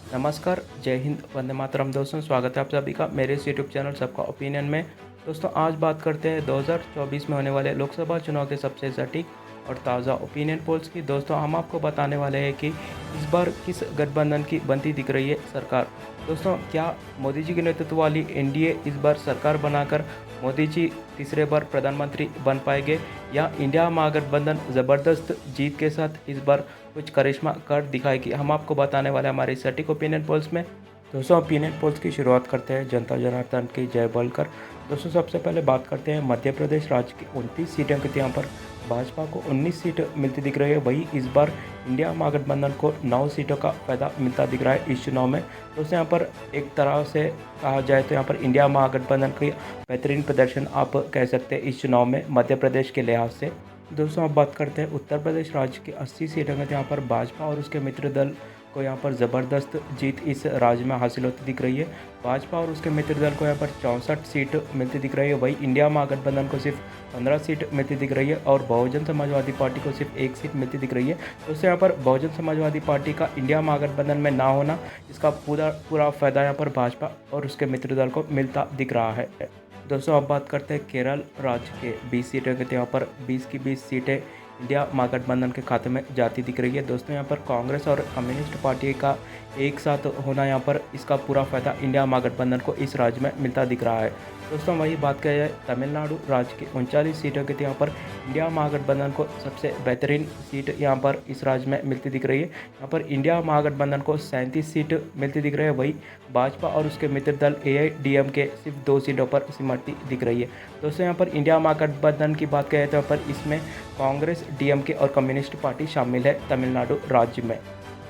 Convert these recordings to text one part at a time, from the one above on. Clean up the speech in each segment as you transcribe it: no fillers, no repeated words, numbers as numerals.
नमस्कार, जय हिंद, वंदे मातरम दोस्तों। स्वागत है आप सभी का मेरे इस यूट्यूब चैनल सबका ओपिनियन में। दोस्तों आज बात करते हैं 2024 में होने वाले लोकसभा चुनाव के सबसे सटीक और ताज़ा ओपिनियन पोल्स की। दोस्तों हम आपको बताने वाले हैं कि इस बार किस गठबंधन की बनती दिख रही है सरकार। दोस्तों क्या मोदी जी के नेतृत्व वाली एनडीए इस बार सरकार बनाकर मोदी जी तीसरे बार प्रधानमंत्री बन पाएंगे, या इंडिया महागठबंधन ज़बरदस्त जीत के साथ इस बार कुछ करिश्मा कर दिखाएगी। हम आपको बताने वाले हमारे सटीक ओपिनियन पोल्स में। दोस्तों ओपिनियन पोल्स की शुरुआत करते हैं जनता जनार्दन की जय बोलकर। दोस्तों सबसे पहले बात करते हैं मध्य प्रदेश राज्य की 29 सीटें की। यहाँ पर भाजपा को 19 सीट मिलती दिख रही है। वही इस बार इंडिया महागठबंधन को 9 सीटों का फायदा मिलता दिख रहा है इस चुनाव में। दोस्तों यहाँ पर एक तरह से कहा जाए तो यहाँ पर इंडिया महागठबंधन की बेहतरीन प्रदर्शन आप कह सकते हैं इस चुनाव में मध्य प्रदेश के लिहाज से। दोस्तों अब बात करते हैं उत्तर प्रदेश राज्य की 80 सीटें में। यहाँ पर भाजपा और उसके मित्र दल को यहाँ पर ज़बरदस्त जीत इस राज्य में हासिल होती दिख रही है। भाजपा और उसके मित्र दल को यहाँ पर 64 सीट मिलती दिख रही है। वही इंडिया महागठबंधन को सिर्फ 15 सीट मिलती दिख रही है और बहुजन समाजवादी पार्टी को सिर्फ 1 सीट मिलती दिख रही है। दोस्तों यहाँ पर बहुजन समाजवादी पार्टी का इंडिया महागठबंधन में ना होना, इसका पूरा फायदा यहाँ पर भाजपा और उसके मित्र दल को मिलता दिख रहा है। दोस्तों अब बात करते हैं केरल राज्य के 20 सीटें के। यहाँ पर 20 की 20 सीटें इंडिया महागठबंधन के खाते में जाती दिख रही है। दोस्तों यहाँ पर कांग्रेस और कम्युनिस्ट पार्टी का एक साथ होना, यहाँ पर इसका पूरा फायदा इंडिया महागठबंधन को इस राज्य में मिलता दिख रहा है। दोस्तों वही बात करें जाए तमिलनाडु राज्य की 39 सीटों की। यहाँ पर इंडिया महागठबंधन को सबसे बेहतरीन सीट यहाँ पर इस राज्य में मिलती दिख रही है। यहाँ पर इंडिया महागठबंधन को 37 सीट मिलती दिख रही है। वही भाजपा और उसके मित्र दल AIADMK सिर्फ 2 सीटों पर सिमटती दिख रही है। दोस्तों यहाँ पर इंडिया महागठबंधन की बात करें तो यहाँ पर इसमें कांग्रेस, DMK और कम्युनिस्ट पार्टी शामिल है तमिलनाडु राज्य में।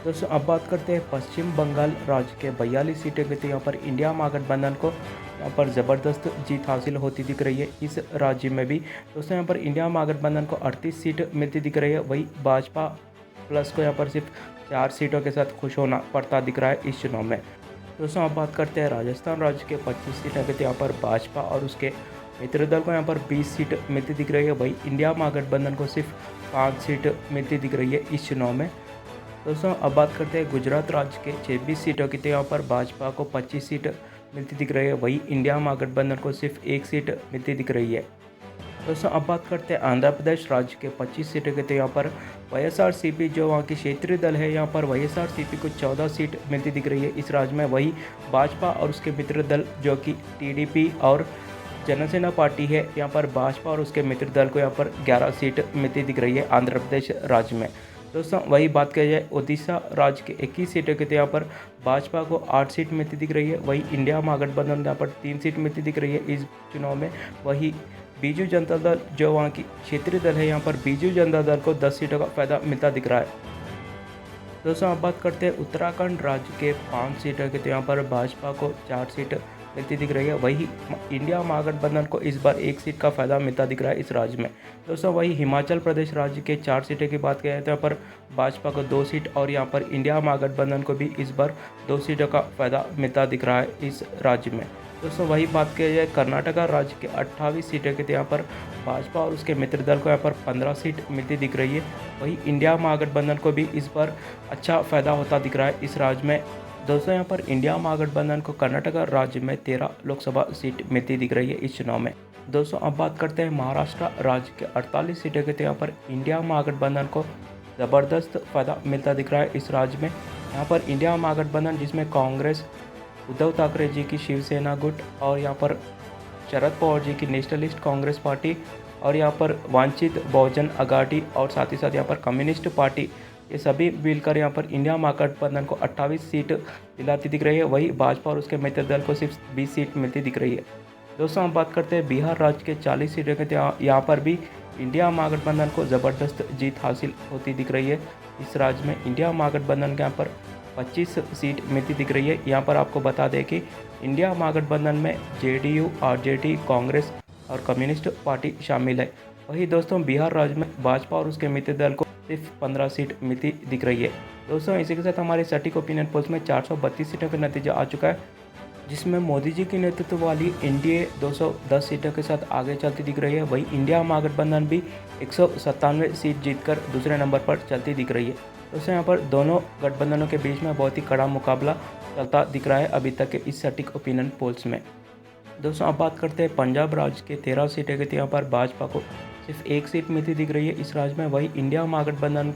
दोस्तों अब बात करते हैं पश्चिम बंगाल राज्य के 42 सीटें के। तो यहाँ पर इंडिया महागठबंधन को यहाँ पर ज़बरदस्त जीत हासिल होती दिख रही है इस राज्य में भी। दोस्तों यहाँ पर इंडिया महागठबंधन को 38 सीट मिलती दिख रही है। वही भाजपा प्लस को यहाँ पर सिर्फ 4 सीटों के साथ खुश होना पड़ता दिख रहा है इस चुनाव में। दोस्तों अब बात करते हैं राजस्थान राज्य के 25 सीटें के। तो यहाँ पर भाजपा और उसके मित्र दल को यहाँ पर 20 सीट मिलती दिख रही है। वही इंडिया महागठबंधन को सिर्फ 5 सीट मिलती दिख रही है इस चुनाव में। दोस्तों अब बात करते हैं गुजरात राज्य के 26 सीटों की। तो यहाँ पर भाजपा को 25 सीट मिलती दिख रही है। वही इंडिया महागठबंधन को सिर्फ 1 सीट मिलती दिख रही है। दोस्तों अब बात करते हैं आंध्र प्रदेश राज्य के 25 सीटों के। तो यहाँ पर YSRCP जो वहाँ की क्षेत्रीय दल है, यहाँ पर YSRCP को 14 सीट मिलती दिख रही है इस राज्य में। वही भाजपा और उसके मित्र दल जो कि TDP और जनसेना पार्टी है, यहाँ पर भाजपा और उसके मित्र दल को यहाँ पर 11 सीट मिलती दिख रही है आंध्र प्रदेश राज्य में। दोस्तों वही बात कही जाए उड़ीसा राज्य के 21 सीटों के। तो यहाँ पर भाजपा को 8 सीट मिलती दिख रही है। वही इंडिया महागठबंधन यहाँ पर 3 सीट मिलती दिख रही है इस चुनाव में। वही बीजू जनता दल जो वहाँ की क्षेत्रीय दल है, यहाँ पर बीजू जनता दल को 10 सीटों का फायदा मिलता दिख रहा है। दोस्तों अब बात करते हैं उत्तराखंड राज्य के 5 सीटों के। तो यहाँ पर भाजपा को 4 सीट मिलती दिख रही है। वही इंडिया महागठबंधन को इस बार 1 सीट का फायदा मिलता दिख रहा है इस राज्य में। दोस्तों वही हिमाचल प्रदेश राज्य के 4 सीटें की बात करें तो यहाँ पर भाजपा को 2 सीट और यहाँ पर इंडिया महागठबंधन को भी इस बार 2 सीटों का फायदा मिलता दिख रहा है इस राज्य में। दोस्तों वही बात की जाए कर्नाटका राज्य के 28 सीटें के। तो यहाँ पर भाजपा और उसके मित्र दल को यहाँ पर 15 सीट मिलती दिख रही है। वही इंडिया महागठबंधन को भी इस बार अच्छा फायदा होता दिख रहा है इस राज्य में। दोस्तों यहाँ पर इंडिया महागठबंधन को कर्नाटका राज्य में 13 लोकसभा सीट मिलती दिख रही है इस चुनाव में। दोस्तों अब बात करते हैं महाराष्ट्र राज्य के 48 सीटें के। तो यहाँ पर इंडिया महागठबंधन को ज़बरदस्त फायदा मिलता दिख रहा है इस राज्य में। यहाँ पर इंडिया महागठबंधन जिसमें कांग्रेस, उद्धव ठाकरे जी की शिवसेना गुट और यहाँ पर शरद पवार जी की नेशनलिस्ट कांग्रेस पार्टी और यहाँ पर वांछित बहुजन अघाड़ी और साथ ही साथ यहाँ पर कम्युनिस्ट पार्टी, ये सभी मिलकर यहाँ पर इंडिया महागठबंधन को 28 सीट दिलाती दिख रही है। वही भाजपा और उसके मित्र दल को सिर्फ 20 सीट मिलती दिख रही है। दोस्तों हम बात करते हैं बिहार राज्य के 40 सीटों के। यहाँ पर भी इंडिया महागठबंधन को ज़बरदस्त जीत हासिल होती दिख रही है इस राज्य में। इंडिया महागठबंधन के यहाँ पर 25 सीट मिलती दिख रही है। यहाँ पर आपको बता दें कि इंडिया महागठबंधन में JDU, RJD, कांग्रेस और कम्युनिस्ट पार्टी शामिल है। वही दोस्तों बिहार राज्य में भाजपा और उसके मित्र दल को सिर्फ 15 सीट मिलती दिख रही है। दोस्तों इसी के साथ हमारे सटीक ओपिनियन पोल्स में 432 सीटों का नतीजा आ चुका है, जिसमें मोदी जी के नेतृत्व वाली एनडीए 210 सीटों के साथ आगे चलती दिख रही है। वही इंडिया महागठबंधन भी 197 सीट जीतकर दूसरे नंबर पर चलती दिख रही है। दोस्तों यहाँ पर दोनों गठबंधनों के बीच में बहुत ही कड़ा मुकाबला चलता दिख रहा है अभी तक के इस सटीक ओपिनियन पोल्स में। दोस्तों अब बात करते हैं पंजाब राज्य के 13 सीटें की, तो यहाँ पर भाजपा को सिर्फ एक सीट मिलती दिख रही है इस राज्य में। वही इंडिया महागठबंधन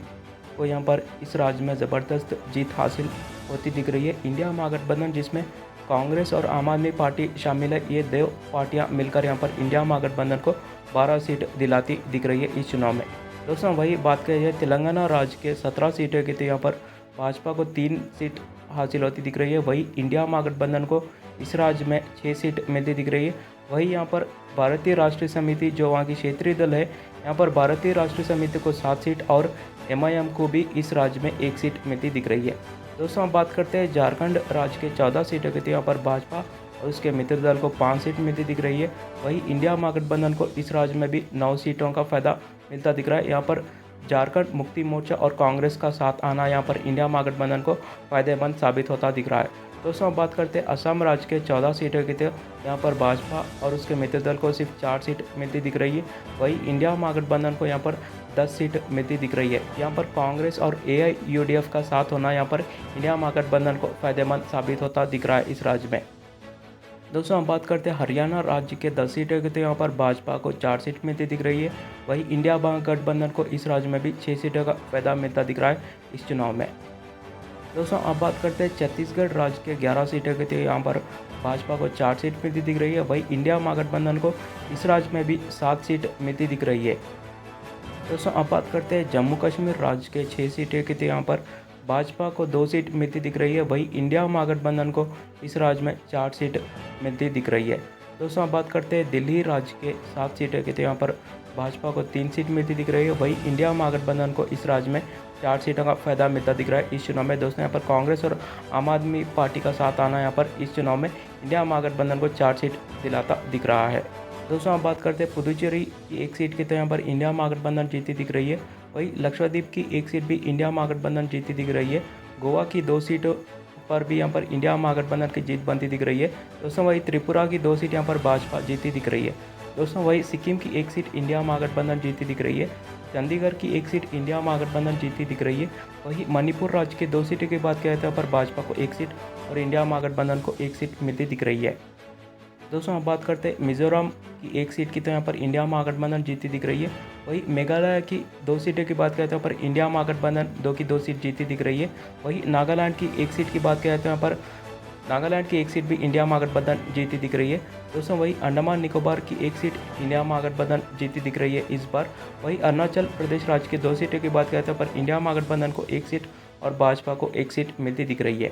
को यहाँ पर इस राज्य में ज़बरदस्त जीत हासिल होती दिख रही है। इंडिया महागठबंधन जिसमें कांग्रेस और आम आदमी पार्टी शामिल है, ये दो पार्टियां मिलकर यहाँ पर इंडिया महागठबंधन को 12 सीट दिलाती दिख रही है इस चुनाव में। दोस्तों वही बात करी जाए तेलंगाना राज्य के 17 सीटें की, तो यहाँ पर भाजपा को 3 सीट हासिल होती दिख रही है। वही इंडिया महागठबंधन को इस राज्य में 6 सीट मिलती दिख रही है। वही यहाँ पर भारतीय राष्ट्रीय समिति जो वहाँ की क्षेत्रीय दल है, यहाँ पर भारतीय राष्ट्रीय समिति को 7 सीट और MIM को भी इस राज्य में 1 सीट मिलती दिख रही है। दोस्तों हम बात करते हैं झारखंड राज्य के 14 सीटों की, तो यहाँ पर भाजपा और उसके मित्र दल को 5 सीट मिलती दिख रही है। वही इंडिया महागठबंधन को इस राज्य में भी 9 सीटों का फायदा मिलता दिख रहा है। यहाँ पर झारखंड मुक्ति मोर्चा और कांग्रेस का साथ आना यहाँ पर इंडिया महागठबंधन को फायदेमंद साबित होता दिख रहा है। दोस्तों अब बात करते हैं असम राज्य के 14 सीटों की, तो यहाँ पर भाजपा और उसके मित्र दल को सिर्फ 4 सीट मिलती दिख रही है। वही इंडिया महागठबंधन को यहाँ पर 10 सीट मिलती दिख रही है। यहाँ पर कांग्रेस और AIUDF का साथ होना यहाँ पर इंडिया महागठबंधन को फायदेमंद साबित होता दिख रहा है इस राज्य में। दोस्तों हम बात करते हैं हरियाणा राज्य के 10 सीटें की, तो यहाँ पर भाजपा को 4 सीट मिलती दिख रही है। वही इंडिया महागठबंधन को इस राज्य में भी 6 सीटों का फायदा मिलता दिख रहा है इस चुनाव में। दोस्तों अब बात करते हैं छत्तीसगढ़ राज्य के 11 सीटें की, तो यहाँ पर भाजपा को 4 सीट मिलती दिख रही है। वही इंडिया महागठबंधन को इस राज्य में भी 7 सीट मिलती दिख रही है। दोस्तों अब बात करते हैं जम्मू कश्मीर राज्य के 6 सीटें की, तो यहाँ पर भाजपा को 2 सीट मिलती दिख रही है। वही इंडिया महागठबंधन को इस राज्य में 4 सीट मिलती दिख रही है। दोस्तों अब बात करते हैं दिल्ली राज्य के 7 सीटें की, तो यहाँ पर भाजपा को 3 सीट मिलती दिख रही है। वही इंडिया महागठबंधन को इस राज्य में 4 सीटों का फायदा मिलता दिख रहा है इस चुनाव में। दोस्तों यहाँ पर कांग्रेस और आम आदमी पार्टी का साथ आना यहाँ पर इस चुनाव में इंडिया महागठबंधन को 4 सीट दिलाता दिख रहा है। दोस्तों आप बात करते हैं पुदुचेरी की 1 सीट की, तो यहाँ पर इंडिया महागठबंधन जीती दिख रही है। वही लक्षद्वीप की 1 सीट भी इंडिया महागठबंधन जीती दिख रही है। गोवा की 2 सीटों पर भी यहाँ पर इंडिया महागठबंधन की जीत बनती दिख रही है। दोस्तों वही त्रिपुरा की 2 सीट यहाँ पर भाजपा जीती दिख रही है। दोस्तों वही सिक्किम की 1 सीट इंडिया महागठबंधन जीती दिख रही है। चंडीगढ़ की 1 सीट इंडिया महागठबंधन जीती दिख रही है। वही मणिपुर राज्य की 2 सीटों की बात किया जाता है, पर भाजपा को 1 सीट और इंडिया महागठबंधन को 1 सीट मिलती दिख रही है। दोस्तों हम बात करते हैं मिजोरम की 1 सीट की, तो यहाँ पर इंडिया महागठबंधन जीती दिख रही है। वही मेघालय की 2 सीटों की बात किया जाता है, पर इंडिया महागठबंधन 2 की 2 सीट जीती दिख रही है। वही नागालैंड की 1 सीट की बात किया जाता है, यहाँ पर नागालैंड की 1 सीट भी इंडिया महागठबंधन जीती दिख रही है। दोस्तों वही अंडमान निकोबार की 1 सीट इंडिया महागठबंधन जीती दिख रही है इस बार। वही अरुणाचल प्रदेश राज्य की 2 सीटों की बात किया जाता है, पर इंडिया महागठबंधन को 1 सीट और भाजपा को 1 सीट मिलती दिख रही है।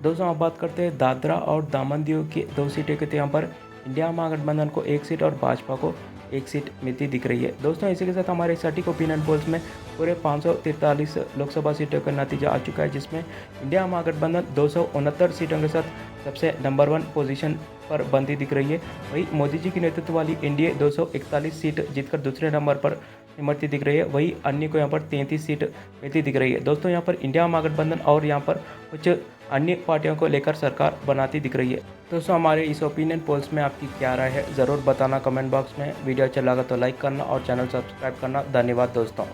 दोस्तों आप बात करते हैं दादरा और दामन दीव की 2 सीटें की, तो यहाँ पर इंडिया महागठबंधन को 1 सीट और भाजपा को 1 सीट मिलती दिख रही है। दोस्तों इसी के साथ हमारे सटीक ओपिनियन पोल्स में पूरे 543 लोकसभा सीटों का नतीजा आ चुका है, जिसमें इंडिया महागठबंधन 269 सीटों के साथ सबसे नंबर 1 पोजीशन पर बनती दिख रही है। वही मोदी जी की नेतृत्व वाली एनडीए 241 सीट जीतकर दूसरे नंबर पर सिमटती दिख रही है। वही अन्य को यहाँ पर 33 सीट मिलती दिख रही है। दोस्तों यहाँ पर इंडिया महागठबंधन और यहाँ पर कुछ अन्य पार्टियों को लेकर सरकार बनाती दिख रही है। दोस्तों हमारे इस ओपिनियन पोल्स में आपकी क्या राय है ज़रूर बताना कमेंट बॉक्स में। वीडियो अच्छा लगा तो लाइक करना और चैनल सब्सक्राइब करना। धन्यवाद दोस्तों।